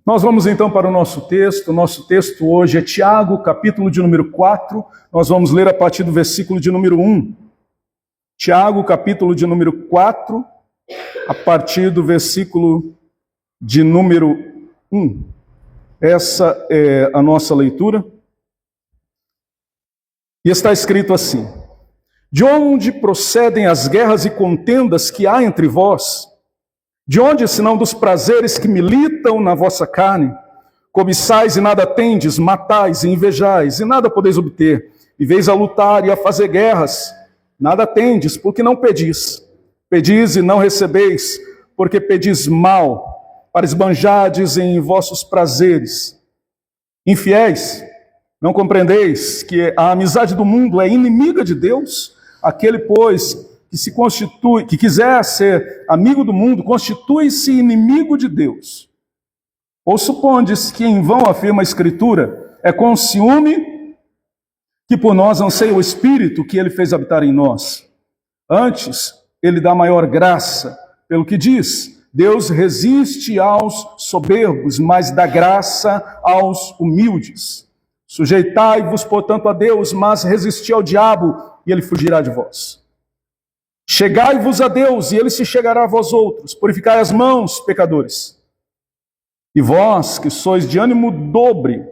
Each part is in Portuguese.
Nós vamos então para o nosso texto. O nosso texto hoje é Tiago, capítulo de número 4. Nós vamos ler a partir do versículo de número 1. Tiago, capítulo de número 4, a partir do versículo de número 1. Essa é a nossa leitura. E está escrito assim: De onde procedem as guerras e contendas que há entre vós? De onde, senão dos prazeres que militam na vossa carne? Cobiçais e nada tendes, matais e invejais e nada podeis obter. Viveis a lutar e a fazer guerras, nada tendes, porque não pedis. Pedis e não recebeis, porque pedis mal, para esbanjardes em vossos prazeres. Infiéis, não compreendeis que a amizade do mundo é inimiga de Deus? Aquele, pois, que quiser ser amigo do mundo, constitui-se inimigo de Deus. Ou supondes que em vão afirma a Escritura, é com ciúme que por nós anseia o Espírito que ele fez habitar em nós. Antes, ele dá maior graça, pelo que diz, Deus resiste aos soberbos, mas dá graça aos humildes. Sujeitai-vos, portanto, a Deus, mas resisti ao diabo, e ele fugirá de vós. Chegai-vos a Deus, e ele se chegará a vós outros. Purificai as mãos, pecadores. E vós, que sois de ânimo dobre,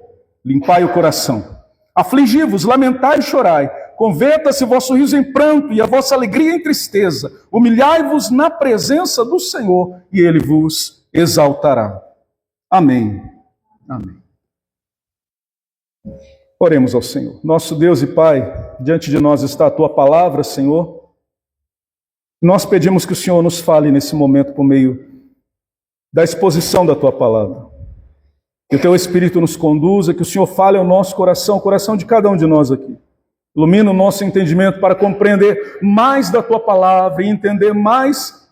limpai o coração. Afligi-vos, lamentai e chorai. Converta-se o vosso riso em pranto e a vossa alegria em tristeza. Humilhai-vos na presença do Senhor, e ele vos exaltará. Amém. Amém. Oremos ao Senhor. Nosso Deus e Pai, diante de nós está a tua palavra, Senhor. Nós pedimos que o Senhor nos fale nesse momento por meio da exposição da tua palavra. Que o teu Espírito nos conduza, que o Senhor fale ao nosso coração, o coração de cada um de nós aqui. Ilumina o nosso entendimento para compreender mais da tua palavra e entender mais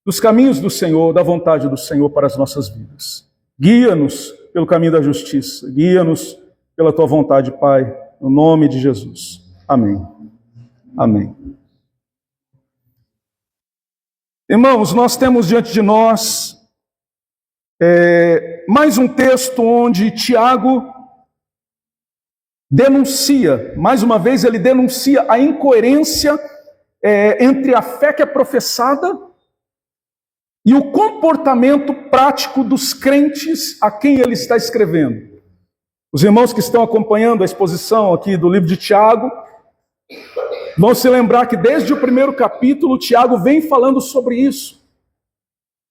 dos caminhos do Senhor, da vontade do Senhor para as nossas vidas. Guia-nos pelo caminho da justiça, guia-nos pela tua vontade, Pai, no nome de Jesus. Amém. Amém. Irmãos, nós temos diante de nós mais um texto onde Tiago denuncia, mais uma vez ele denuncia a incoerência entre a fé que é professada e o comportamento prático dos crentes a quem ele está escrevendo. Os irmãos que estão acompanhando a exposição aqui do livro de Tiago vão se lembrar que desde o primeiro capítulo, Tiago vem falando sobre isso.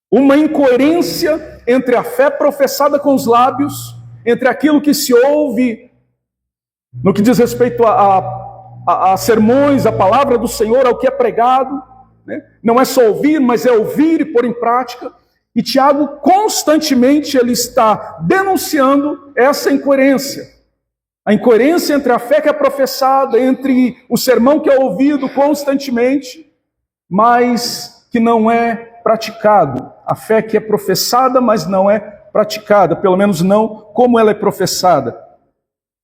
Uma incoerência entre a fé professada com os lábios, entre aquilo que se ouve no que diz respeito a sermões, a palavra do Senhor, ao que é pregado. Né? Não é só ouvir, mas é ouvir e pôr em prática. E Tiago constantemente ele está denunciando essa incoerência. A incoerência entre a fé que é professada, entre o sermão que é ouvido constantemente, mas que não é praticado. A fé que é professada, mas não é praticada, pelo menos não como ela é professada.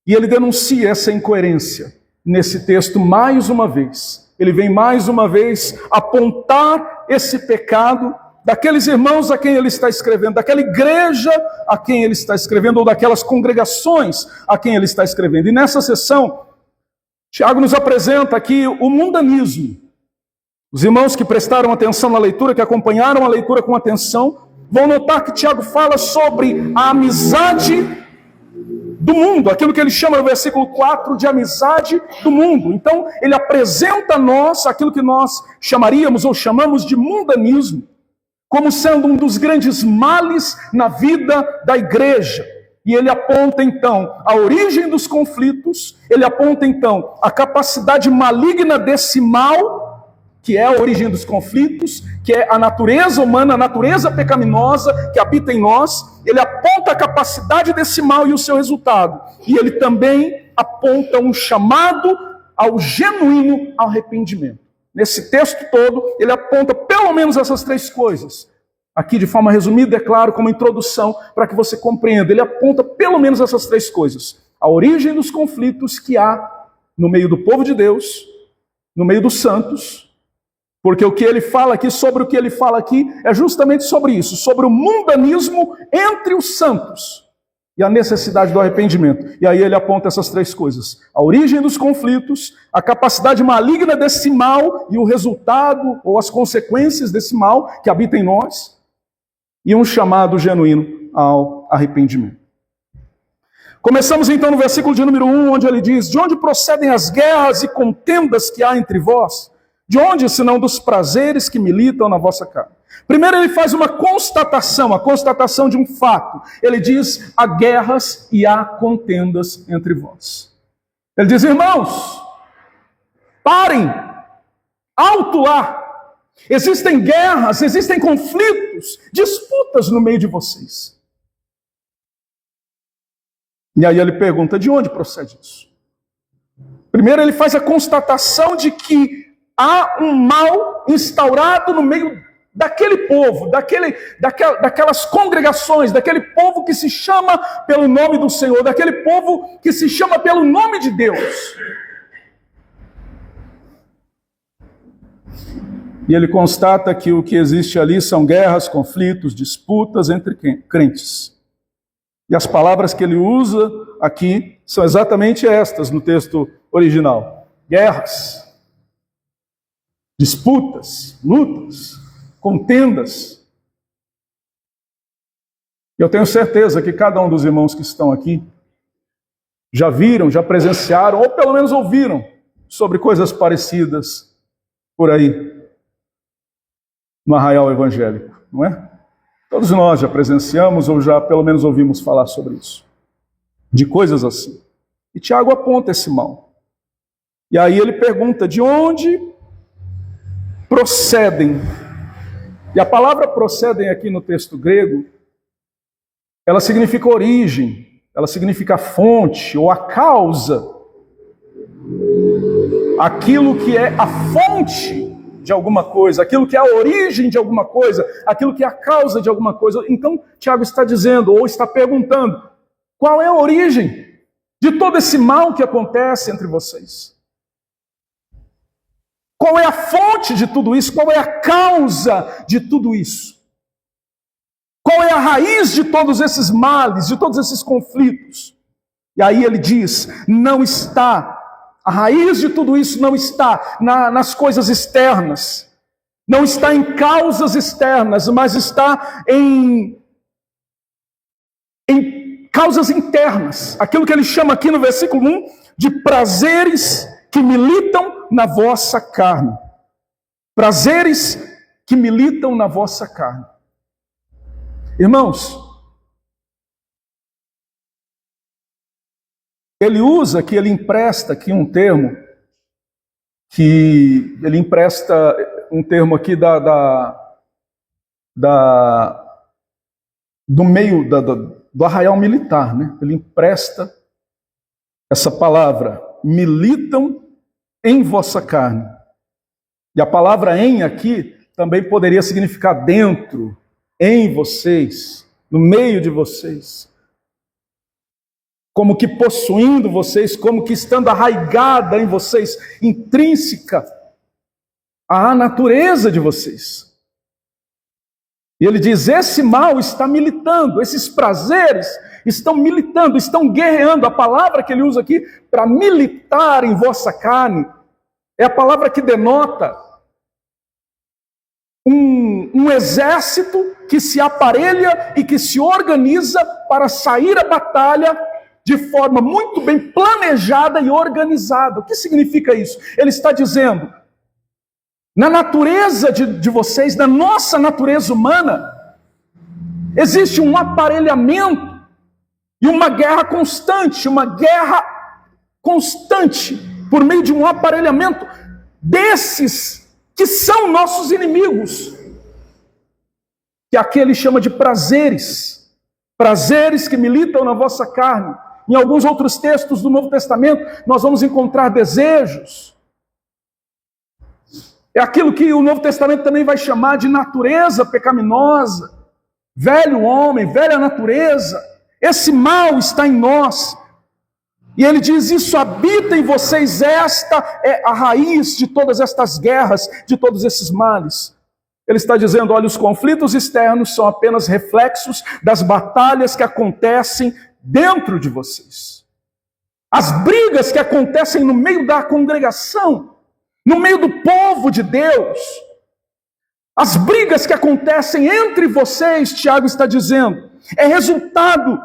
E ele denuncia essa incoerência nesse texto mais uma vez. Ele vem mais uma vez apontar esse pecado daqueles irmãos a quem ele está escrevendo, daquela igreja a quem ele está escrevendo, ou daquelas congregações a quem ele está escrevendo. E nessa sessão, Tiago nos apresenta aqui o mundanismo. Os irmãos que prestaram atenção na leitura, que acompanharam a leitura com atenção, vão notar que Tiago fala sobre a amizade do mundo, aquilo que ele chama no versículo 4 de amizade do mundo. Então, ele apresenta a nós aquilo que nós chamaríamos ou chamamos de mundanismo, como sendo um dos grandes males na vida da igreja. E ele aponta então a origem dos conflitos, ele aponta então a capacidade maligna desse mal, que é a origem dos conflitos, que é a natureza humana, a natureza pecaminosa que habita em nós. Ele aponta a capacidade desse mal e o seu resultado. E ele também aponta um chamado ao genuíno arrependimento. Nesse texto todo, ele aponta pelo menos essas três coisas. Aqui, de forma resumida, é claro, como introdução, para que você compreenda. Ele aponta pelo menos essas três coisas. A origem dos conflitos que há no meio do povo de Deus, no meio dos santos, Porque o que ele fala aqui, sobre o que ele fala aqui, é justamente sobre isso, sobre o mundanismo entre os santos e a necessidade do arrependimento. E aí ele aponta essas três coisas: a origem dos conflitos, a capacidade maligna desse mal e o resultado ou as consequências desse mal que habita em nós, e um chamado genuíno ao arrependimento. Começamos então no versículo de número 1, onde ele diz: de onde procedem as guerras e contendas que há entre vós? De onde, senão dos prazeres que militam na vossa carne? Primeiro ele faz uma constatação, a constatação de um fato. Ele diz: há guerras e há contendas entre vós. Ele diz: irmãos, parem, alto lá. Existem guerras, existem conflitos, disputas no meio de vocês. E aí ele pergunta: de onde procede isso? Primeiro ele faz a constatação de que há um mal instaurado no meio daquele povo, daquelas congregações, daquele povo que se chama pelo nome do Senhor, daquele povo que se chama pelo nome de Deus. E ele constata que o que existe ali são guerras, conflitos, disputas entre crentes. E as palavras que ele usa aqui são exatamente estas no texto original: guerras, disputas, lutas, contendas. Eu tenho certeza que cada um dos irmãos que estão aqui já viram, já presenciaram, ou pelo menos ouviram sobre coisas parecidas por aí no arraial evangélico, não é? Todos nós já presenciamos ou já pelo menos ouvimos falar sobre isso, de coisas assim. E Tiago aponta esse mal. E aí ele pergunta: de onde procedem? E a palavra procedem aqui no texto grego, ela significa origem, ela significa fonte ou a causa. Aquilo que é a fonte de alguma coisa, aquilo que é a origem de alguma coisa, aquilo que é a causa de alguma coisa. Então, Tiago está dizendo, ou está perguntando, qual é a origem de todo esse mal que acontece entre vocês? Qual é a fonte de tudo isso? Qual é a causa de tudo isso? Qual é a raiz de todos esses males, de todos esses conflitos? E aí ele diz, não está, a raiz de tudo isso não está nas coisas externas, não está em causas externas, mas está em causas internas. Aquilo que ele chama aqui no versículo 1 de prazeres que militam na vossa carne. Prazeres que militam na vossa carne. Irmãos, ele usa aqui, ele empresta aqui um termo, que ele empresta um termo aqui do meio do arraial militar, né? Ele empresta essa palavra, militam em vossa carne. E a palavra em aqui também poderia significar dentro, em vocês, no meio de vocês. Como que possuindo vocês, como que estando arraigada em vocês, intrínseca à natureza de vocês. E ele diz, esse mal está militando, esses prazeres estão militando, estão guerreando. A palavra que ele usa aqui para militar em vossa carne é a palavra que denota um exército que se aparelha e que se organiza para sair à batalha de forma muito bem planejada e organizada. O que significa isso? Ele está dizendo, na natureza de vocês, na nossa natureza humana, existe um aparelhamento e uma guerra constante, por meio de um aparelhamento desses que são nossos inimigos, que aqui ele chama de prazeres que militam na vossa carne. Em alguns outros textos do Novo Testamento, nós vamos encontrar desejos. É aquilo que o Novo Testamento também vai chamar de natureza pecaminosa, velho homem, velha natureza. Esse mal está em nós. E ele diz: isso habita em vocês, esta é a raiz de todas estas guerras, de todos esses males. Ele está dizendo: olha, os conflitos externos são apenas reflexos das batalhas que acontecem dentro de vocês. As brigas que acontecem no meio da congregação, no meio do povo de Deus, as brigas que acontecem entre vocês, Tiago está dizendo, é resultado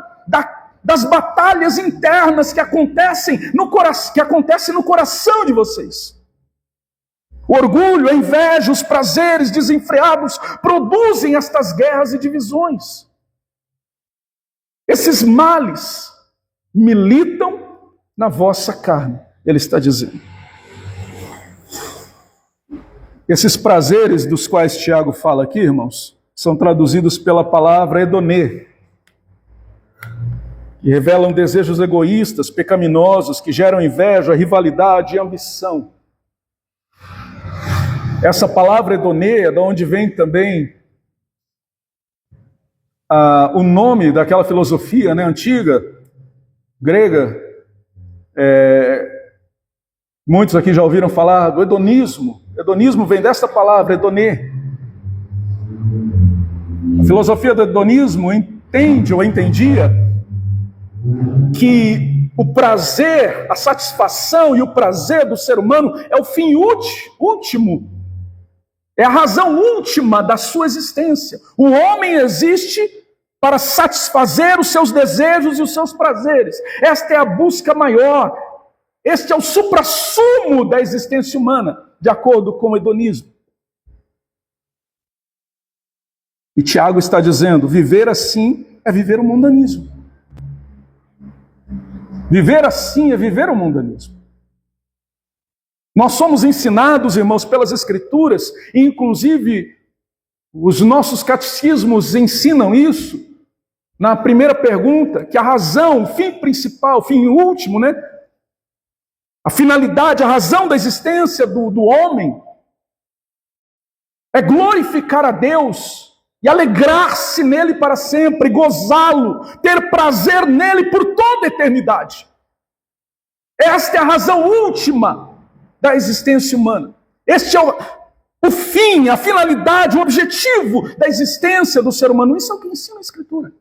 das batalhas internas que acontecem no coração de vocês. O orgulho, a inveja, os prazeres desenfreados produzem estas guerras e divisões. Esses males militam na vossa carne, ele está dizendo. Esses prazeres dos quais Tiago fala aqui, irmãos, são traduzidos pela palavra edonê, que revelam desejos egoístas, pecaminosos, que geram inveja, rivalidade e ambição. Essa palavra edonê é de onde vem também o nome daquela filosofia, né, antiga, grega. Muitos aqui já ouviram falar do hedonismo. Hedonismo vem desta palavra, edonê. A filosofia do hedonismo entende ou entendia que o prazer, a satisfação e o prazer do ser humano é o fim último, é a razão última da sua existência. O homem existe para satisfazer os seus desejos e os seus prazeres. Esta é a busca maior. Este é o suprassumo da existência humana, de acordo com o hedonismo. E Tiago está dizendo: viver assim é viver o mundanismo. Viver assim é viver o mundanismo. Nós somos ensinados, irmãos, pelas Escrituras, e inclusive os nossos catecismos ensinam isso, na primeira pergunta, que a razão, o fim principal, o fim último, né? A finalidade, a razão da existência do homem é glorificar a Deus e alegrar-se nele para sempre, gozá-lo, ter prazer nele por toda a eternidade. Esta é a razão última da existência humana. Este é o fim, a finalidade, o objetivo da existência do ser humano. Isso é o que ensina a Escritura.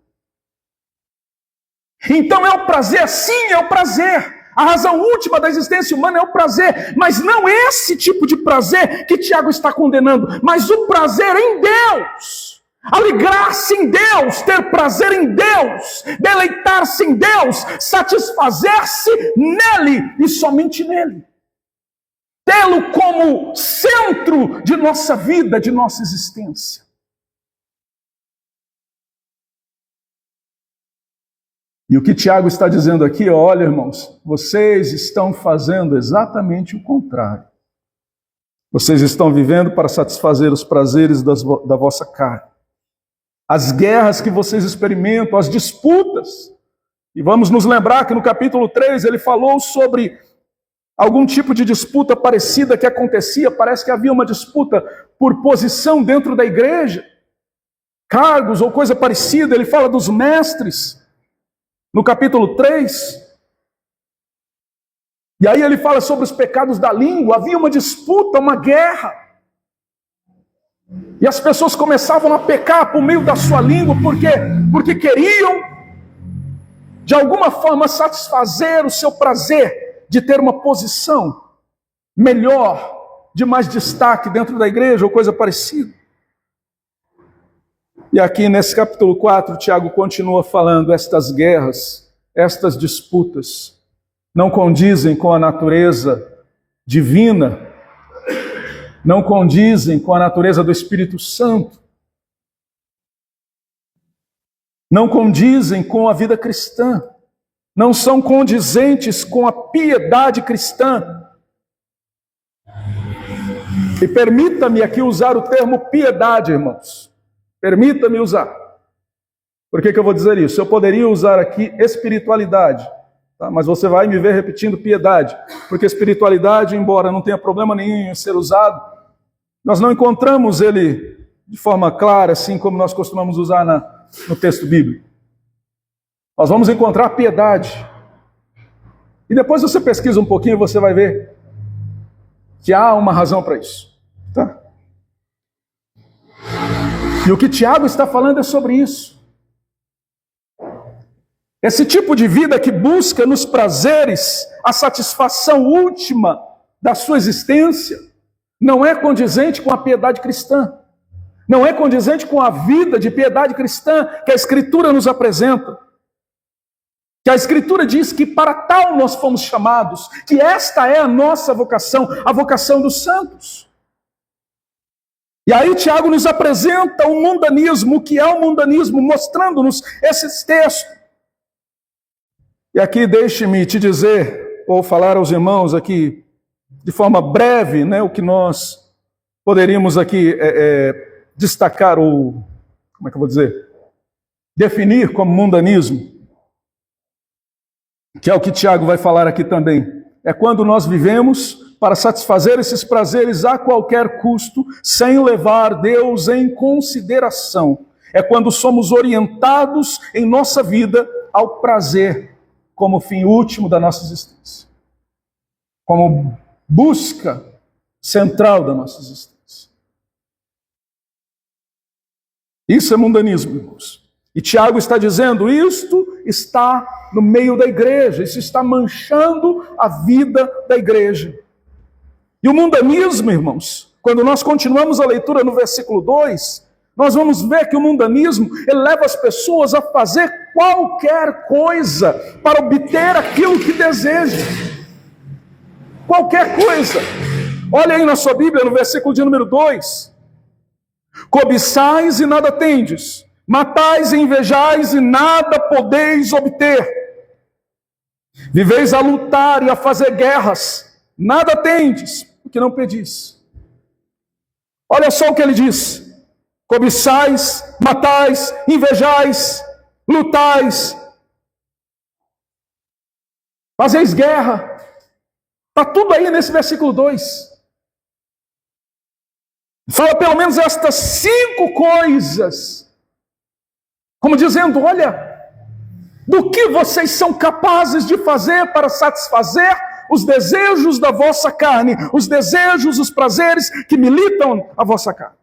Então é o prazer, sim, é o prazer. A razão última da existência humana é o prazer, mas não esse tipo de prazer que Tiago está condenando, mas o prazer em Deus. Alegrar-se em Deus, ter prazer em Deus, deleitar-se em Deus, satisfazer-se nele e somente nele. Tê-lo como centro de nossa vida, de nossa existência. E o que Tiago está dizendo aqui, olha, irmãos, vocês estão fazendo exatamente o contrário. Vocês estão vivendo para satisfazer os prazeres da vossa carne. As guerras que vocês experimentam, as disputas. E vamos nos lembrar que no capítulo 3 ele falou sobre algum tipo de disputa parecida que acontecia. Parece que havia uma disputa por posição dentro da igreja. Cargos ou coisa parecida. Ele fala dos mestres. No capítulo 3, e aí ele fala sobre os pecados da língua. Havia uma disputa, uma guerra, e as pessoas começavam a pecar por meio da sua língua, porque queriam, de alguma forma, satisfazer o seu prazer de ter uma posição melhor, de mais destaque dentro da igreja, ou coisa parecida. E aqui nesse capítulo 4, Tiago continua falando: estas guerras, estas disputas, não condizem com a natureza divina, não condizem com a natureza do Espírito Santo, não condizem com a vida cristã, não são condizentes com a piedade cristã. E permita-me aqui usar o termo piedade, irmãos. Permita-me usar. Por que eu vou dizer isso? Eu poderia usar aqui espiritualidade, tá? Mas você vai me ver repetindo piedade, porque espiritualidade, embora não tenha problema nenhum em ser usado, nós não encontramos ele de forma clara, assim como nós costumamos usar no texto bíblico. Nós vamos encontrar piedade. E depois você pesquisa um pouquinho e você vai ver que há uma razão para isso. Tá? E o que Tiago está falando é sobre isso. Esse tipo de vida que busca nos prazeres a satisfação última da sua existência não é condizente com a piedade cristã. Não é condizente com a vida de piedade cristã que a Escritura nos apresenta. Que a Escritura diz que para tal nós fomos chamados, que esta é a nossa vocação, a vocação dos santos. E aí Tiago nos apresenta o mundanismo, o que é o mundanismo, mostrando-nos esses textos. E aqui deixe-me te dizer, ou falar aos irmãos aqui, de forma breve, né, o que nós poderíamos aqui destacar, ou, como é que eu vou dizer? Definir como mundanismo. Que é o que Tiago vai falar aqui também. É quando nós vivemos para satisfazer esses prazeres a qualquer custo, sem levar Deus em consideração. É quando somos orientados em nossa vida ao prazer como fim último da nossa existência. Como busca central da nossa existência. Isso é mundanismo, irmãos. E Tiago está dizendo, isto está no meio da igreja, isso está manchando a vida da igreja. E o mundanismo, irmãos, quando nós continuamos a leitura no versículo 2, nós vamos ver que o mundanismo ele leva as pessoas a fazer qualquer coisa para obter aquilo que desejam. Qualquer coisa. Olha aí na sua Bíblia, no versículo de número 2. Cobiçais e nada tendes. Matais e invejais e nada podeis obter. Viveis a lutar e a fazer guerras. Nada tendes, porque não pedis. Olha só o que ele diz. Cobiçais, matais, invejais, lutais. Fazeis guerra. Está tudo aí nesse versículo 2. Fala pelo menos estas 5 coisas. Como dizendo, olha, do que vocês são capazes de fazer para satisfazer os desejos da vossa carne, os desejos, os prazeres que militam a vossa carne.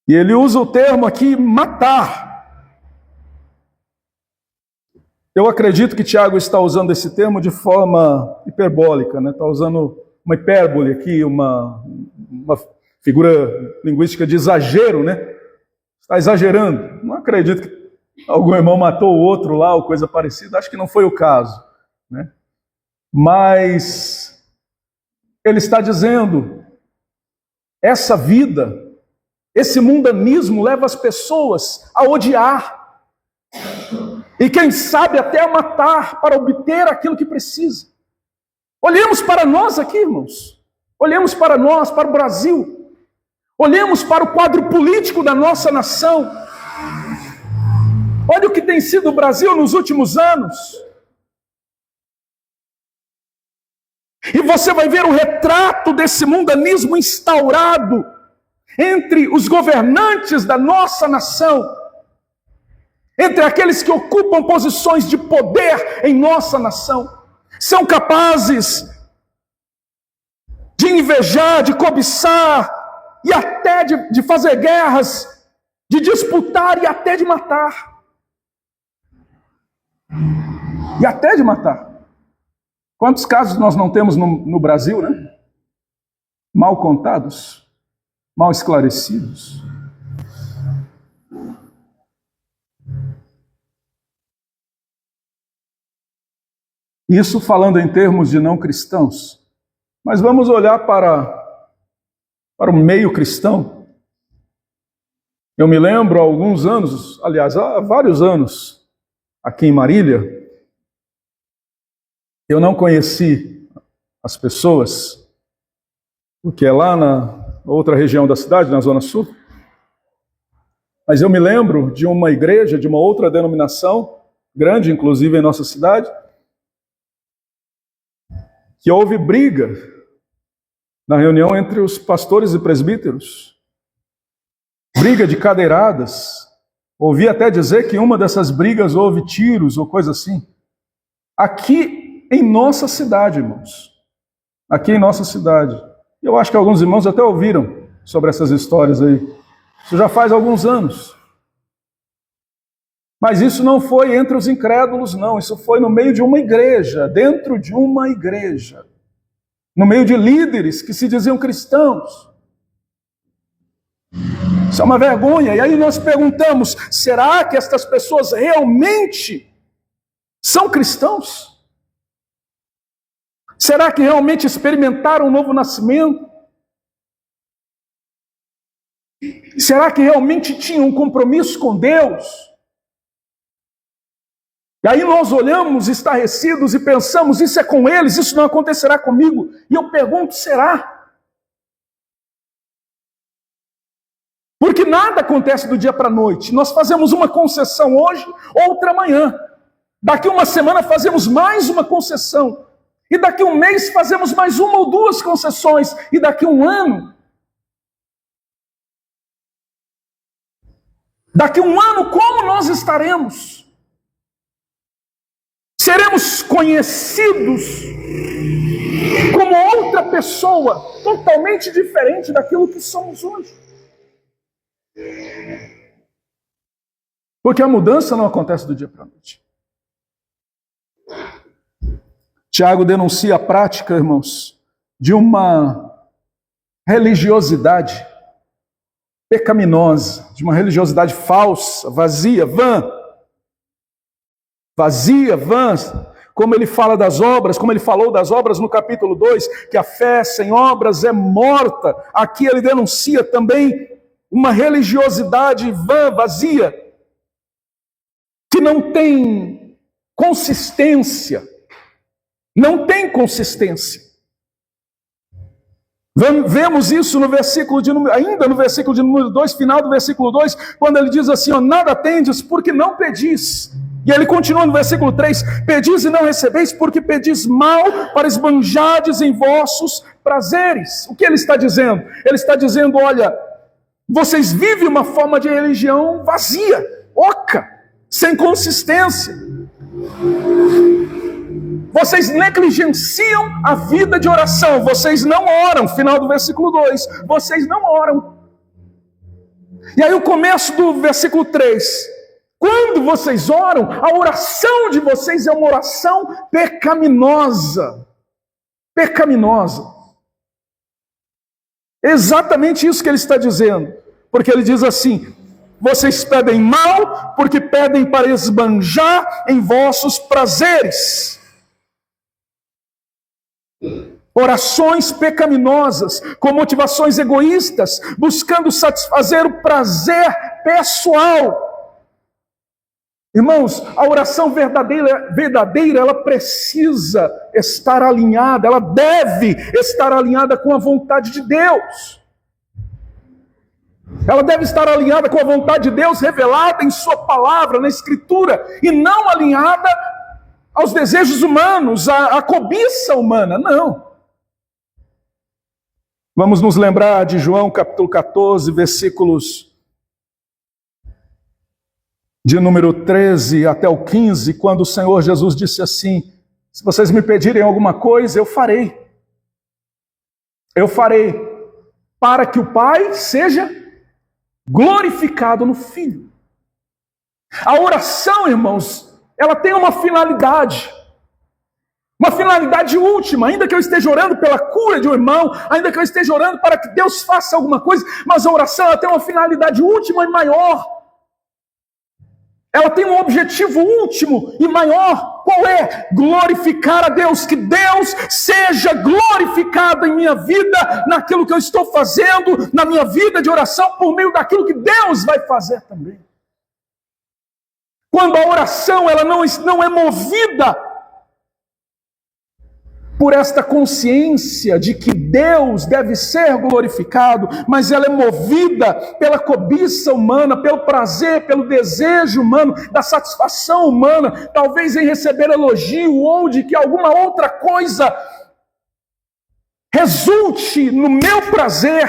E ele usa o termo aqui, matar. Eu acredito que Tiago está usando esse termo de forma hiperbólica, né? Está usando uma hipérbole aqui, uma figura linguística de exagero, né? Está exagerando. Não acredito que algum irmão matou o outro lá, ou coisa parecida. Acho que não foi o caso, né? Mas ele está dizendo, essa vida, esse mundanismo leva as pessoas a odiar. E quem sabe até a matar para obter aquilo que precisa. Olhemos para nós aqui, irmãos. Olhemos para nós, para o Brasil. Olhemos para o quadro político da nossa nação. Olha o que tem sido o Brasil nos últimos anos. E você vai ver o retrato desse mundanismo instaurado entre os governantes da nossa nação, entre aqueles que ocupam posições de poder em nossa nação. São capazes de invejar, de cobiçar, e até de fazer guerras, de disputar e até de matar. E até de matar. Quantos casos nós não temos no Brasil, né? Mal contados, mal esclarecidos. Isso falando em termos de não cristãos. Mas vamos olhar para o meio cristão. Eu me lembro há alguns anos, aliás, há vários anos, aqui em Marília, eu não conheci as pessoas, porque é lá na outra região da cidade, na Zona Sul, mas eu me lembro de uma igreja, de uma outra denominação, grande inclusive em nossa cidade, que houve briga na reunião entre os pastores e presbíteros, briga de cadeiradas, Ouvi até dizer que em uma dessas brigas houve tiros ou coisa assim. Aqui em nossa cidade, irmãos. Aqui em nossa cidade. Eu acho que alguns irmãos até ouviram sobre essas histórias aí. Isso já faz alguns anos. Mas isso não foi entre os incrédulos, não. Isso foi no meio de uma igreja, dentro de uma igreja. No meio de líderes que se diziam cristãos. Isso é uma vergonha. E aí nós perguntamos, será que estas pessoas realmente são cristãos? Será que realmente experimentaram um novo nascimento? Será que realmente tinham um compromisso com Deus? E aí nós olhamos estarrecidos e pensamos, isso é com eles, isso não acontecerá comigo. E eu pergunto, será? Porque nada acontece do dia para a noite. Nós fazemos uma concessão hoje, outra amanhã. Daqui uma semana fazemos mais uma concessão. E daqui um mês fazemos mais uma ou duas concessões. E daqui um ano... Daqui um ano, como nós estaremos? Seremos conhecidos como outra pessoa, totalmente diferente daquilo que somos hoje. Porque a mudança não acontece do dia para a noite. Tiago denuncia a prática, irmãos, de uma religiosidade pecaminosa, de uma religiosidade falsa, vazia, vã. Vazia, vã, como ele fala das obras, como ele falou das obras no capítulo 2, que a fé sem obras é morta. Aqui ele denuncia também uma religiosidade vã, vazia, que não tem consistência. Não tem consistência. Vemos isso no versículo ainda no versículo de número 2, final do versículo 2, quando ele diz assim, ó, nada tendes porque não pedis. E ele continua no versículo 3, pedis e não recebeis porque pedis mal para esbanjardes em vossos prazeres. O que ele está dizendo? Ele está dizendo, olha, vocês vivem uma forma de religião vazia, oca, sem consistência. Vocês negligenciam a vida de oração. Vocês não oram. Final do versículo 2. Vocês não oram. E aí o começo do versículo 3. Quando vocês oram, a oração de vocês é uma oração pecaminosa. Pecaminosa. Exatamente isso que ele está dizendo. Porque ele diz assim, vocês pedem mal porque pedem para esbanjar em vossos prazeres. Orações pecaminosas, com motivações egoístas, buscando satisfazer o prazer pessoal. Irmãos, a oração verdadeira, ela precisa estar alinhada, ela deve estar alinhada com a vontade de Deus. Ela deve estar alinhada com a vontade de Deus revelada em sua palavra, na Escritura, e não alinhada aos desejos humanos, à cobiça humana, não. Vamos nos lembrar de João capítulo 14, versículos de número 13 até o 15, quando o Senhor Jesus disse assim, se vocês me pedirem alguma coisa, eu farei. Eu farei, para que o Pai seja glorificado no Filho. A oração, irmãos, ela tem uma finalidade última, ainda que eu esteja orando pela cura de um irmão, ainda que eu esteja orando para que Deus faça alguma coisa, mas a oração ela tem uma finalidade última e maior. Ela tem um objetivo último e maior. Qual é? Glorificar a Deus, que Deus seja glorificado em minha vida, naquilo que eu estou fazendo, na minha vida de oração, por meio daquilo que Deus vai fazer também. Quando a oração ela não é movida por esta consciência de que Deus deve ser glorificado, mas ela é movida pela cobiça humana, pelo prazer, pelo desejo humano, da satisfação humana, talvez em receber elogio ou de que alguma outra coisa resulte no meu prazer,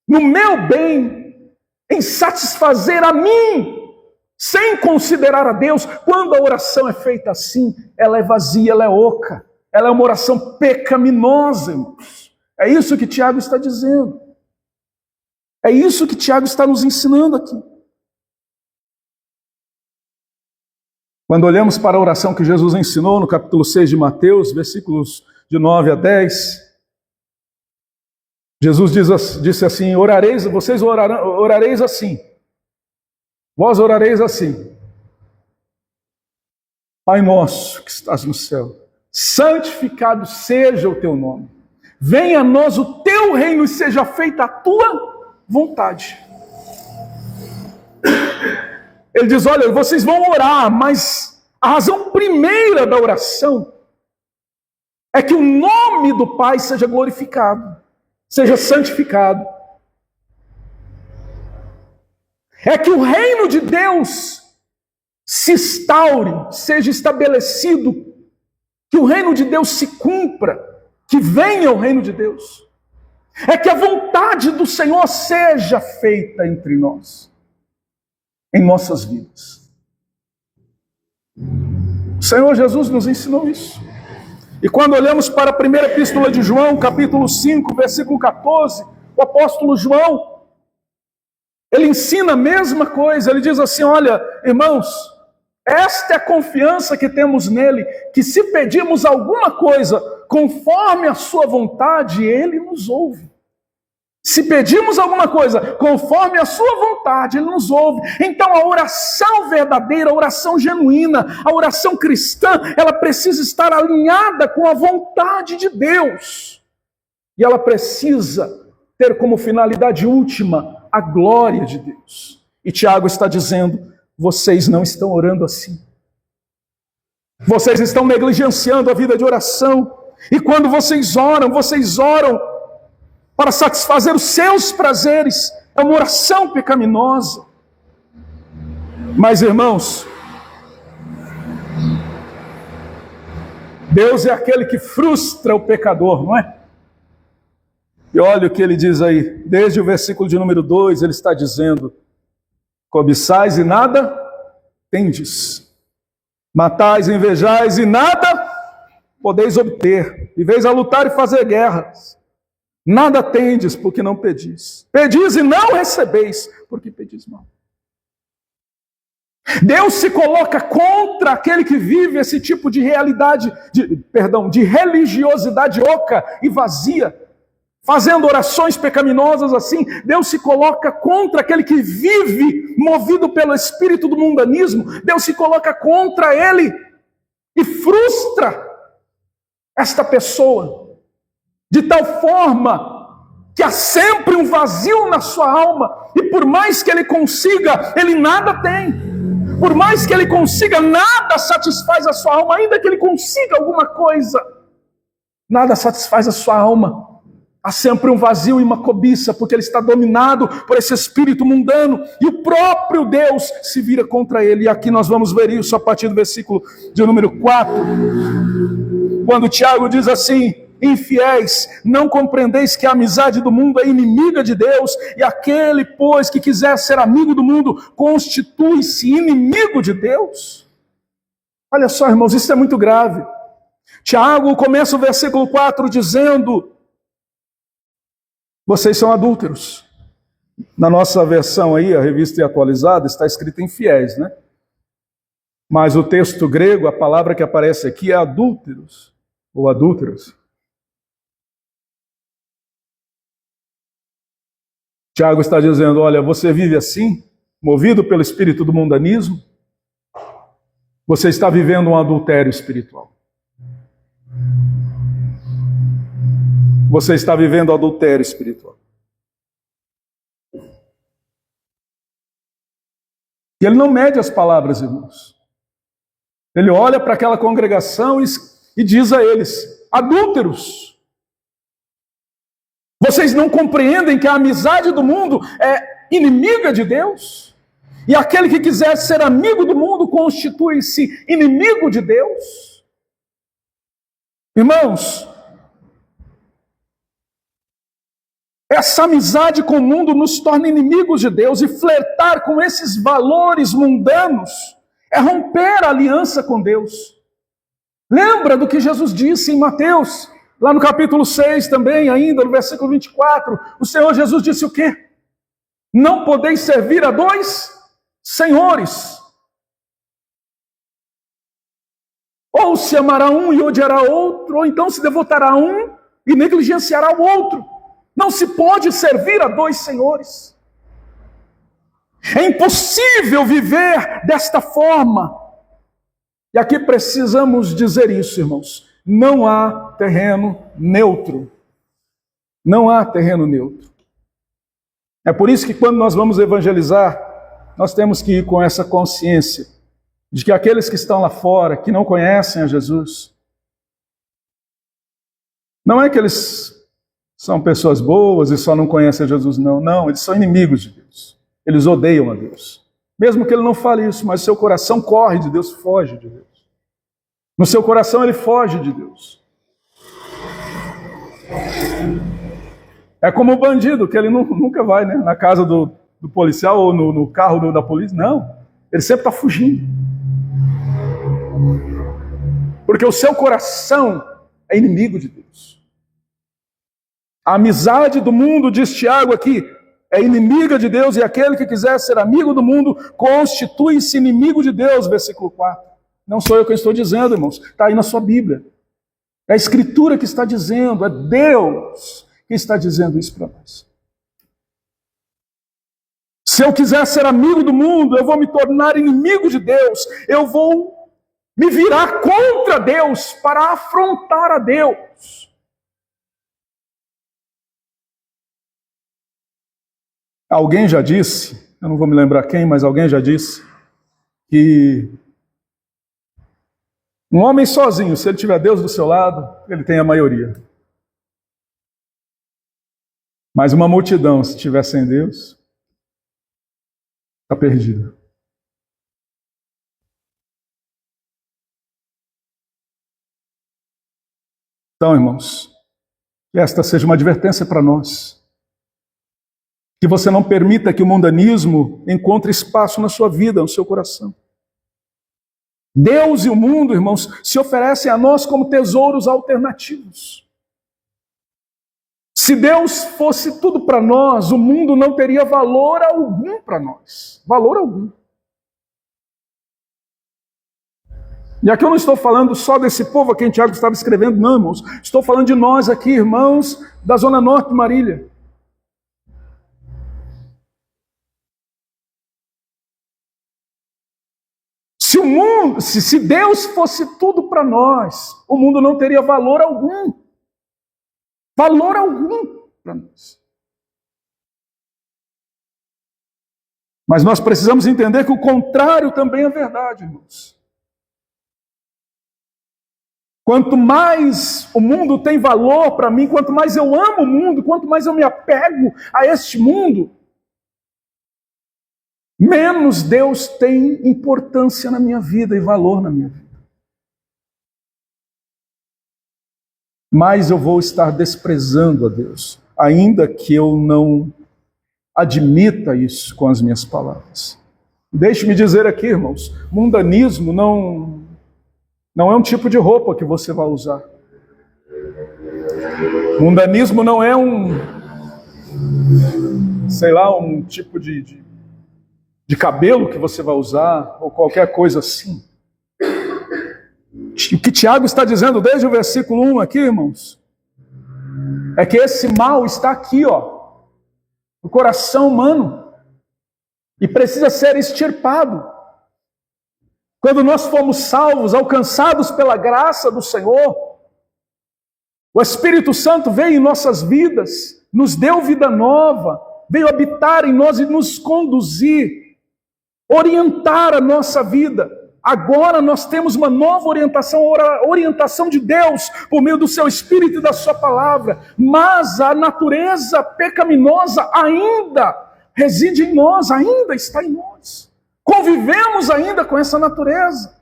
no meu bem, em satisfazer a mim, sem considerar a Deus. Quando a oração é feita assim, ela é vazia, ela é oca, ela é uma oração pecaminosa, irmãos. É isso que Tiago está dizendo. É isso que Tiago está nos ensinando aqui. Quando olhamos para a oração que Jesus ensinou no capítulo 6 de Mateus, versículos de 9 a 10, Jesus disse assim: vocês orareis assim, vós orareis assim: Pai nosso que estás no céu, santificado seja o teu nome, venha a nós o teu reino e seja feita a tua vontade. Ele diz: olha, vocês vão orar, mas a razão primeira da oração é que o nome do Pai seja glorificado, seja santificado. É que o reino de Deus se instaure, seja estabelecido, que o reino de Deus se cumpra, que venha o reino de Deus. É que a vontade do Senhor seja feita entre nós, em nossas vidas. O Senhor Jesus nos ensinou isso. E quando olhamos para a primeira epístola de João, capítulo 5, versículo 14, o apóstolo João, ele ensina a mesma coisa. Ele diz assim: olha, irmãos, esta é a confiança que temos nele, que se pedirmos alguma coisa conforme a sua vontade, ele nos ouve. Se pedimos alguma coisa conforme a sua vontade, ele nos ouve. Então a oração verdadeira, a oração genuína, a oração cristã, ela precisa estar alinhada com a vontade de Deus. E ela precisa ter como finalidade última a glória de Deus. E Tiago está dizendo: vocês não estão orando assim. Vocês estão negligenciando a vida de oração. E quando vocês oram para satisfazer os seus prazeres. É uma oração pecaminosa. Mas, irmãos, Deus é aquele que frustra o pecador, não é? E olha o que ele diz aí, desde o versículo de número 2, ele está dizendo: cobiçais e nada tendes, matais e invejais e nada podeis obter, viveis a lutar e fazer guerras. Nada tendes, porque não pedis. Pedis e não recebeis, porque pedis mal. Deus se coloca contra aquele que vive esse tipo de de religiosidade oca e vazia, fazendo orações pecaminosas assim. Deus se coloca contra aquele que vive movido pelo espírito do mundanismo. Deus se coloca contra ele e frustra esta pessoa, de tal forma que há sempre um vazio na sua alma, e por mais que ele consiga, ele nada tem. Por mais que ele consiga, nada satisfaz a sua alma. Ainda que ele consiga alguma coisa, nada satisfaz a sua alma. Há sempre um vazio e uma cobiça, porque ele está dominado por esse espírito mundano, e o próprio Deus se vira contra ele. E aqui nós vamos ver isso a partir do versículo de número 4, quando Tiago diz assim: infiéis, não compreendeis que a amizade do mundo é inimiga de Deus, e aquele, pois, que quiser ser amigo do mundo, constitui-se inimigo de Deus? Olha só, irmãos, isso é muito grave. Tiago começa o versículo 4 dizendo: vocês são adúlteros. Na nossa versão aí, a revista e atualizada, está escrito infiéis, né? Mas o texto grego, a palavra que aparece aqui é adúlteros, ou adúlteros. Tiago está dizendo: olha, você vive assim, movido pelo espírito do mundanismo, você está vivendo um adultério espiritual. Você está vivendo adultério espiritual. E ele não mede as palavras, irmãos. Ele olha para aquela congregação e diz a eles: adúlteros, vocês não compreendem que a amizade do mundo é inimiga de Deus? E aquele que quiser ser amigo do mundo constitui-se inimigo de Deus? Irmãos, Essa amizade com o mundo nos torna inimigos de Deus, e flertar com esses valores mundanos é romper a aliança com Deus. Lembra do que Jesus disse em Mateus, lá no capítulo 6 também, ainda no versículo 24, o Senhor Jesus disse o quê? Não podeis servir a dois senhores. Ou se amará um e odiará outro, ou então se devotará a um e negligenciará o outro. Não se pode servir a dois senhores. É impossível viver desta forma. E aqui precisamos dizer isso, irmãos. Não há terreno neutro. Não há terreno neutro. É por isso que quando nós vamos evangelizar, nós temos que ir com essa consciência de que aqueles que estão lá fora, que não conhecem a Jesus, não é que eles são pessoas boas e só não conhecem a Jesus, não. Não, eles são inimigos de Deus. Eles odeiam a Deus. Mesmo que ele não fale isso, mas seu coração corre de Deus, foge de Deus. No seu coração ele foge de Deus. É como o bandido, que ele nunca vai, né, na casa do policial ou no carro da polícia. Não, ele sempre está fugindo. Porque o seu coração é inimigo de Deus. A amizade do mundo, diz Tiago aqui, é inimiga de Deus, e aquele que quiser ser amigo do mundo constitui-se inimigo de Deus, versículo 4. Não sou eu que estou dizendo, irmãos, está aí na sua Bíblia. É a Escritura que está dizendo, é Deus que está dizendo isso para nós. Se eu quiser ser amigo do mundo, eu vou me tornar inimigo de Deus, eu vou me virar contra Deus para afrontar a Deus. Alguém já disse, eu não vou me lembrar quem, mas alguém já disse, que um homem sozinho, se ele tiver Deus do seu lado, ele tem a maioria. Mas uma multidão, se tiver sem Deus, está perdida. Então, irmãos, que esta seja uma advertência para nós. Que você não permita que o mundanismo encontre espaço na sua vida, no seu coração. Deus e o mundo, irmãos, se oferecem a nós como tesouros alternativos. Se Deus fosse tudo para nós, o mundo não teria valor algum para nós. Valor algum. E aqui eu não estou falando só desse povo a quem Tiago estava escrevendo, não, irmãos. Estou falando de nós aqui, irmãos, da Zona Norte de Marília. Se Deus fosse tudo para nós, o mundo não teria valor algum. Valor algum para nós. Mas nós precisamos entender que o contrário também é verdade, irmãos. Quanto mais o mundo tem valor para mim, quanto mais eu amo o mundo, quanto mais eu me apego a este mundo, menos Deus tem importância na minha vida e valor na minha vida. Mais eu vou estar desprezando a Deus, ainda que eu não admita isso com as minhas palavras. Deixe-me dizer aqui, irmãos, mundanismo não é um tipo de roupa que você vai usar. Mundanismo não é um tipo de cabelo que você vai usar, ou qualquer coisa assim. O que Tiago está dizendo desde o versículo 1 aqui, irmãos, é que esse mal está aqui, ó, no coração humano, e precisa ser extirpado. Quando nós fomos salvos, alcançados pela graça do Senhor, o Espírito Santo veio em nossas vidas, nos deu vida nova, veio habitar em nós e nos conduzir, orientar a nossa vida. Agora nós temos uma nova orientação, a orientação de Deus, por meio do seu Espírito e da sua palavra. Mas a natureza pecaminosa ainda reside em nós, ainda está em nós. Convivemos ainda com essa natureza.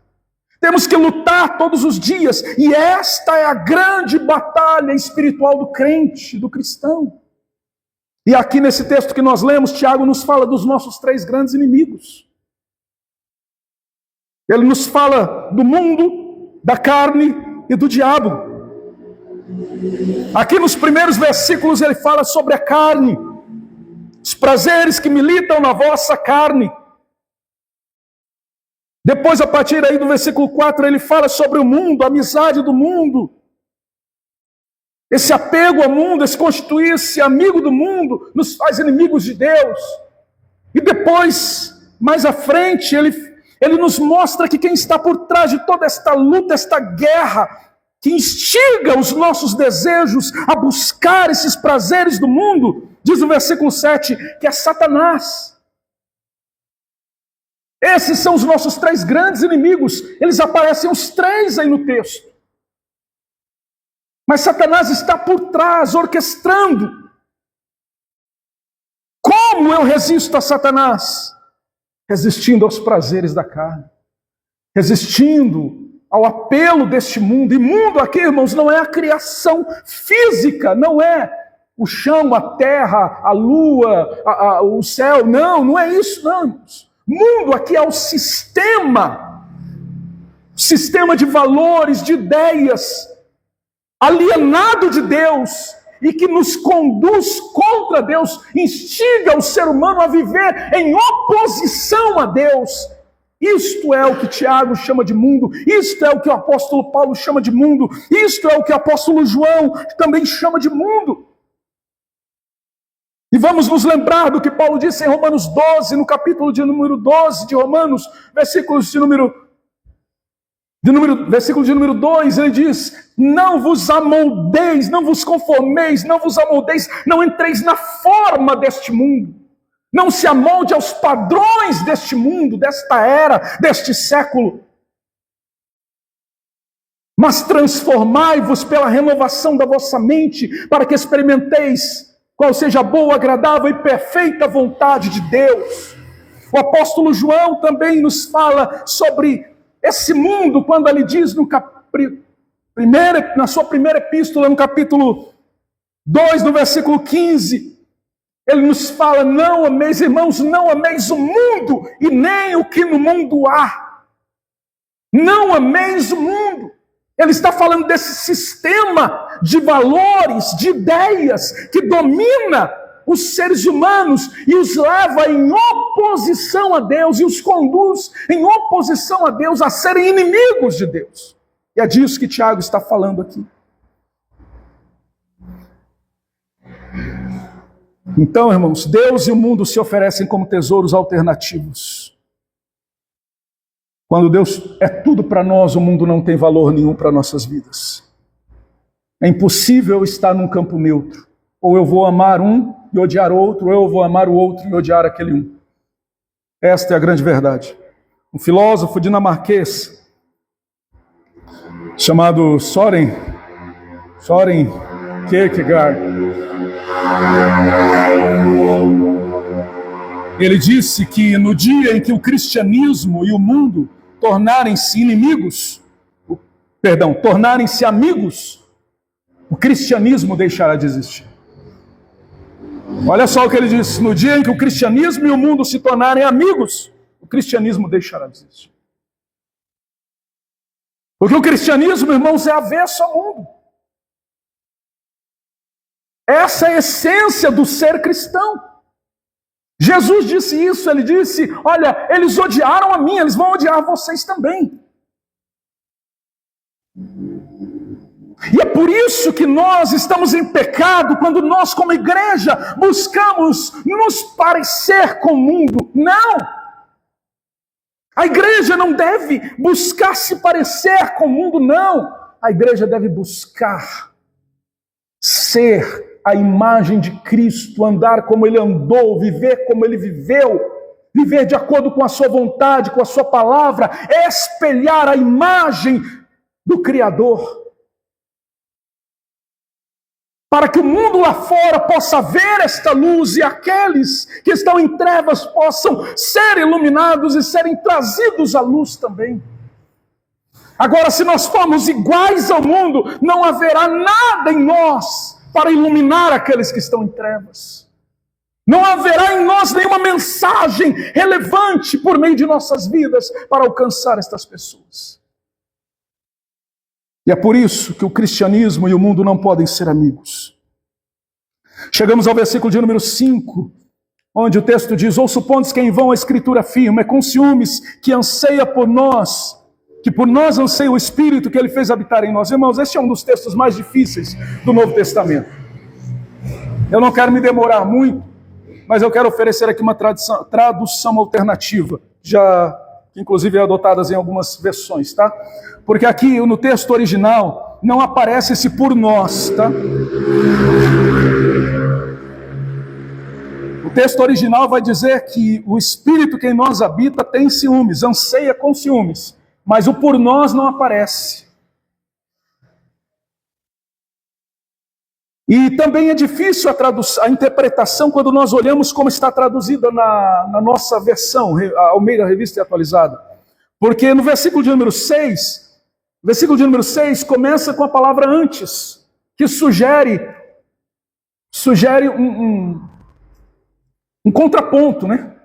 Temos que lutar todos os dias. E esta é a grande batalha espiritual do crente, do cristão. E aqui nesse texto que nós lemos, Tiago nos fala dos nossos três grandes inimigos. Ele nos fala do mundo, da carne e do diabo. Aqui nos primeiros versículos ele fala sobre a carne, os prazeres que militam na vossa carne. Depois, a partir aí do versículo 4, ele fala sobre o mundo, a amizade do mundo. Esse apego ao mundo, esse constituir-se amigo do mundo, nos faz inimigos de Deus. E depois, mais à frente, ele nos mostra que quem está por trás de toda esta luta, esta guerra, que instiga os nossos desejos a buscar esses prazeres do mundo, diz o versículo 7, que é Satanás. Esses são os nossos três grandes inimigos. Eles aparecem os três aí no texto. Mas Satanás está por trás, orquestrando. Como eu resisto a Satanás? Resistindo aos prazeres da carne. Resistindo ao apelo deste mundo. E mundo aqui, irmãos, não é a criação física, não é o chão, a terra, a lua, o céu. Não é isso, não, irmãos. Mundo aqui é o sistema de valores, de ideias, alienado de Deus e que nos conduz contra Deus, instiga o ser humano a viver em oposição a Deus. Isto é o que Tiago chama de mundo, isto é o que o apóstolo Paulo chama de mundo, isto é o que o apóstolo João também chama de mundo. E vamos nos lembrar do que Paulo disse em Romanos 12, no capítulo de número 12 de Romanos, versículo de número 2, ele diz: não vos amoldeis, não vos conformeis, não vos amoldeis, não entreis na forma deste mundo. Não se amolde aos padrões deste mundo, desta era, deste século. Mas transformai-vos pela renovação da vossa mente, para que experimenteis qual seja a boa, agradável e perfeita vontade de Deus. O apóstolo João também nos fala sobre esse mundo, quando ele diz na sua primeira epístola, no capítulo 2, no versículo 15, ele nos fala: não ameis, irmãos, não ameis o mundo e nem o que no mundo há. Não ameis o mundo. Ele está falando desse sistema de valores, de ideias, que domina os seres humanos e os leva em oposição a Deus e os conduz em oposição a Deus a serem inimigos de Deus. E é disso que Tiago está falando aqui. Então, irmãos, Deus e o mundo se oferecem como tesouros alternativos. Quando Deus é tudo para nós, o mundo não tem valor nenhum para nossas vidas. É impossível estar num campo neutro. Ou eu vou amar um e odiar outro, ou eu vou amar o outro e odiar aquele um. Esta é a grande verdade. Um filósofo dinamarquês chamado Søren Kierkegaard, ele disse que no dia em que o cristianismo e o mundo tornarem-se amigos, o cristianismo deixará de existir. Olha só o que ele disse: no dia em que o cristianismo e o mundo se tornarem amigos, o cristianismo deixará de existir. Porque o cristianismo, irmãos, é avesso ao mundo. Essa é a essência do ser cristão. Jesus disse isso, ele disse: olha, eles odiaram a mim, eles vão odiar vocês também. E é por isso que nós estamos em pecado, quando nós como igreja buscamos nos parecer com o mundo. Não! A igreja não deve buscar se parecer com o mundo, não. A igreja deve buscar ser a imagem de Cristo, andar como Ele andou, viver como Ele viveu, viver de acordo com a sua vontade, com a sua palavra, espelhar a imagem do Criador. Para que o mundo lá fora possa ver esta luz e aqueles que estão em trevas possam ser iluminados e serem trazidos à luz também. Agora, se nós formos iguais ao mundo, não haverá nada em nós para iluminar aqueles que estão em trevas. Não haverá em nós nenhuma mensagem relevante por meio de nossas vidas para alcançar estas pessoas. E é por isso que o cristianismo e o mundo não podem ser amigos. Chegamos ao versículo de número 5, onde o texto diz: ou supondes que em vão a Escritura afirma, é com ciúmes que anseia por nós, que por nós anseia o Espírito que Ele fez habitar em nós. Irmãos, este é um dos textos mais difíceis do Novo Testamento. Eu não quero me demorar muito, mas eu quero oferecer aqui uma tradução alternativa, já inclusive adotadas em algumas versões, tá? Porque aqui no texto original não aparece esse por nós, tá? O texto original vai dizer que o Espírito que em nós habita tem ciúmes, anseia com ciúmes, mas o por nós não aparece. E também é difícil a interpretação quando nós olhamos como está traduzida na nossa versão, a Almeida Revista e Atualizada. Porque no versículo de número 6, começa com a palavra antes, que sugere um contraponto, né?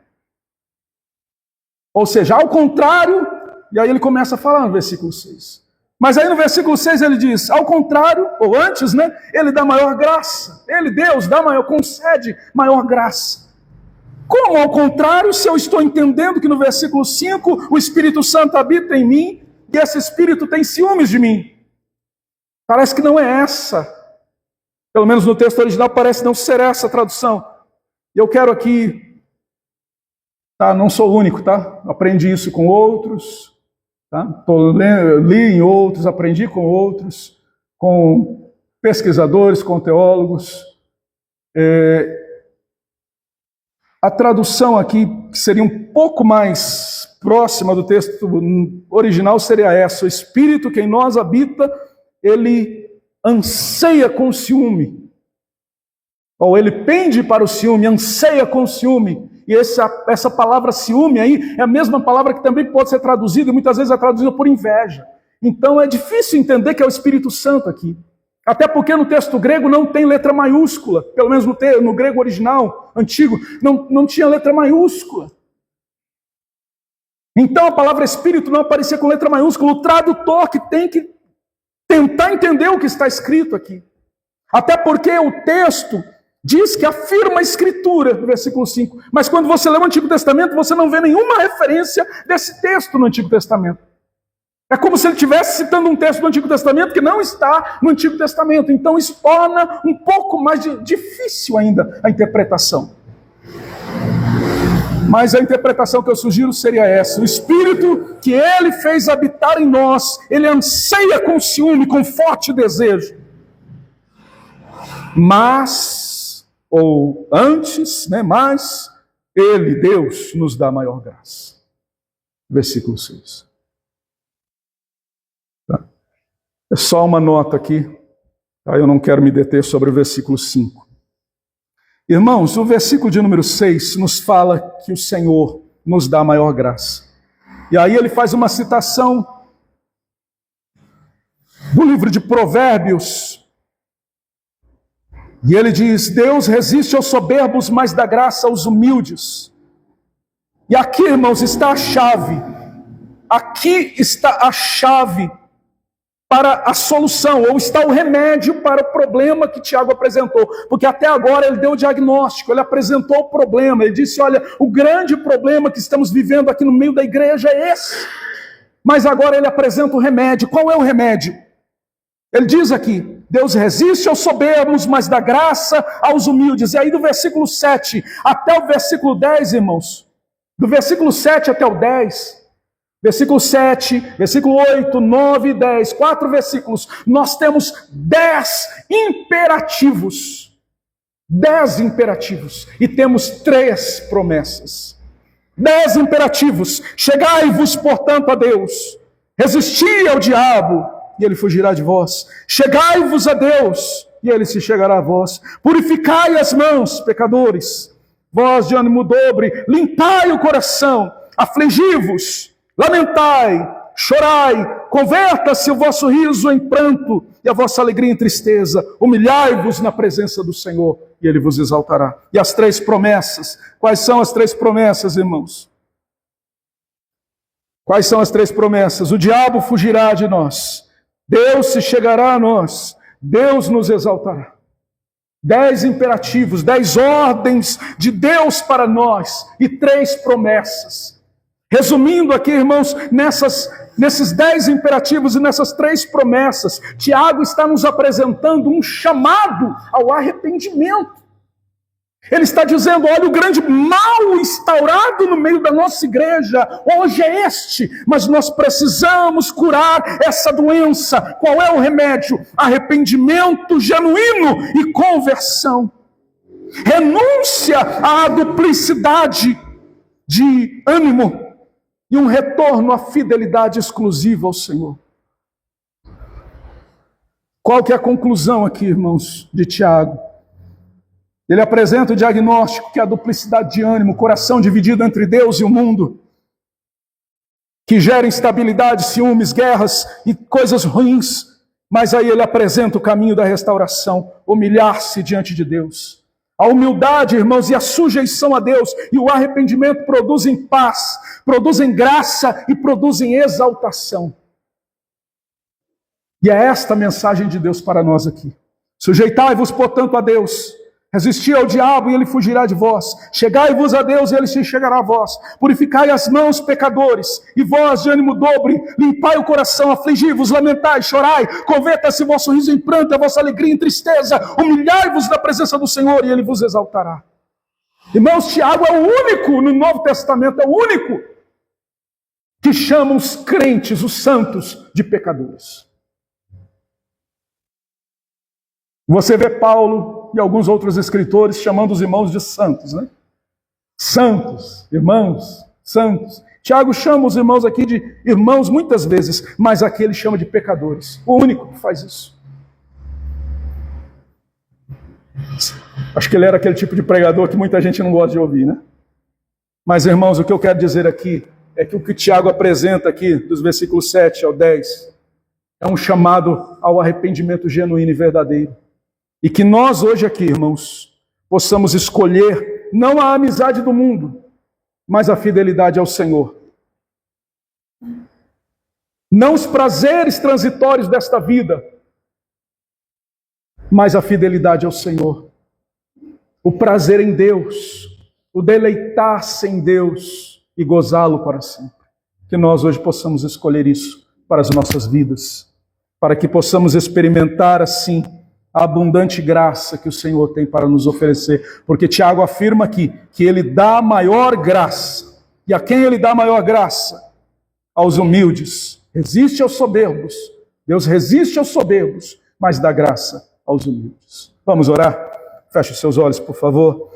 Ou seja, ao contrário, e aí ele começa a falar no versículo 6. Mas aí no versículo 6 ele diz, ao contrário, ou antes, né? Ele dá maior graça. Ele, Deus, concede maior graça. Como ao contrário, se eu estou entendendo que no versículo 5 o Espírito Santo habita em mim e esse Espírito tem ciúmes de mim? Parece que não é essa. Pelo menos no texto original parece não ser essa a tradução. E eu quero aqui, tá? Não sou o único, tá? Aprendi isso com outros, tá? Li em outros, aprendi com outros, com pesquisadores, com teólogos. A tradução aqui, que seria um pouco mais próxima do texto original, seria essa: o Espírito que em nós habita, ele anseia com ciúme. Ou ele pende para o ciúme, anseia com ciúme. E essa palavra ciúme aí é a mesma palavra que também pode ser traduzida, e muitas vezes é traduzida por inveja. Então é difícil entender que é o Espírito Santo aqui. Até porque no texto grego não tem letra maiúscula. Pelo menos no grego original, antigo, não tinha letra maiúscula. Então a palavra Espírito não aparecia com letra maiúscula. O tradutor que tem que tentar entender o que está escrito aqui. Até porque o texto diz que afirma a Escritura, no versículo 5. Mas quando você lê o Antigo Testamento, você não vê nenhuma referência desse texto no Antigo Testamento. É como se ele estivesse citando um texto do Antigo Testamento que não está no Antigo Testamento. Então isso torna um pouco mais difícil ainda a interpretação. Mas a interpretação que eu sugiro seria essa: o Espírito que ele fez habitar em nós, ele anseia com ciúme, com forte desejo. Mas, ou antes, né, mas, ele, Deus, nos dá maior graça. Versículo 6. Tá? É só uma nota aqui, tá? Eu não quero me deter sobre o versículo 5. Irmãos, o versículo de número 6 nos fala que o Senhor nos dá maior graça. E aí ele faz uma citação do livro de Provérbios. E ele diz: Deus resiste aos soberbos, mas dá graça aos humildes. E aqui, irmãos, está a chave. Aqui está a chave para a solução, ou está o remédio para o problema que Tiago apresentou. Porque até agora ele deu o diagnóstico, ele apresentou o problema, ele disse: olha, o grande problema que estamos vivendo aqui no meio da igreja é esse. Mas agora ele apresenta o remédio. Qual é o remédio? Ele diz aqui: Deus resiste aos soberbos, mas dá graça aos humildes. E aí do versículo 7 até o versículo 10, irmãos, do versículo 7 até o 10, versículo 7, versículo 8, 9 e 10, 4 versículos, nós temos 10 imperativos. 10 imperativos. E temos 3 promessas. 10 imperativos. Chegai-vos, portanto, a Deus. Resisti ao diabo, e ele fugirá de vós. Chegai-vos a Deus, e ele se chegará a vós. Purificai as mãos, pecadores. Vós de ânimo dobre, limpai o coração. Afligi-vos, lamentai, chorai, converta-se o vosso riso em pranto e a vossa alegria em tristeza. Humilhai-vos na presença do Senhor e Ele vos exaltará. E as 3 promessas. Quais são as 3 promessas, irmãos? Quais são as 3 promessas? O diabo fugirá de nós. Deus se chegará a nós. Deus nos exaltará. 10 imperativos, 10 ordens de Deus para nós e 3 promessas. Resumindo aqui, irmãos, nesses 10 imperativos e nessas 3 promessas, Tiago está nos apresentando um chamado ao arrependimento. Ele está dizendo, olha, o grande mal instaurado no meio da nossa igreja hoje é este, mas nós precisamos curar essa doença. Qual é o remédio? Arrependimento genuíno e conversão. Renúncia à duplicidade de ânimo e um retorno à fidelidade exclusiva ao Senhor. Qual que é a conclusão aqui, irmãos, de Tiago? Ele apresenta o diagnóstico que é a duplicidade de ânimo, coração dividido entre Deus e o mundo, que gera instabilidade, ciúmes, guerras e coisas ruins. Mas aí ele apresenta o caminho da restauração, humilhar-se diante de Deus. A humildade, irmãos, e a sujeição a Deus e o arrependimento produzem paz, produzem graça e produzem exaltação. E é esta a mensagem de Deus para nós aqui. Sujeitai-vos, portanto, a Deus. Resisti ao diabo e ele fugirá de vós. Chegai-vos a Deus e ele se chegará a vós. Purificai as mãos, pecadores, e vós de ânimo dobre, limpai o coração, afligi-vos, lamentai, chorai, converta-se o vosso riso em pranto, a vossa alegria em tristeza, humilhai-vos na presença do Senhor e ele vos exaltará. Irmãos, Tiago é o único no Novo Testamento, é o único que chama os crentes, os santos, de pecadores. Você vê Paulo e alguns outros escritores chamando os irmãos de santos, né? Santos, irmãos, santos. Tiago chama os irmãos aqui de irmãos muitas vezes, mas aqui ele chama de pecadores. O único que faz isso. Acho que ele era aquele tipo de pregador que muita gente não gosta de ouvir, né? Mas, irmãos, o que eu quero dizer aqui é que o que Tiago apresenta aqui, dos versículos 7 ao 10, é um chamado ao arrependimento genuíno e verdadeiro. E que nós hoje aqui, irmãos, possamos escolher não a amizade do mundo, mas a fidelidade ao Senhor. Não os prazeres transitórios desta vida, mas a fidelidade ao Senhor. O prazer em Deus, o deleitar-se em Deus e gozá-lo para sempre. Que nós hoje possamos escolher isso para as nossas vidas, para que possamos experimentar assim a abundante graça que o Senhor tem para nos oferecer. Porque Tiago afirma aqui que Ele dá a maior graça. E a quem Ele dá a maior graça? Aos humildes. Resiste aos soberbos. Deus resiste aos soberbos, mas dá graça aos humildes. Vamos orar? Feche os seus olhos, por favor.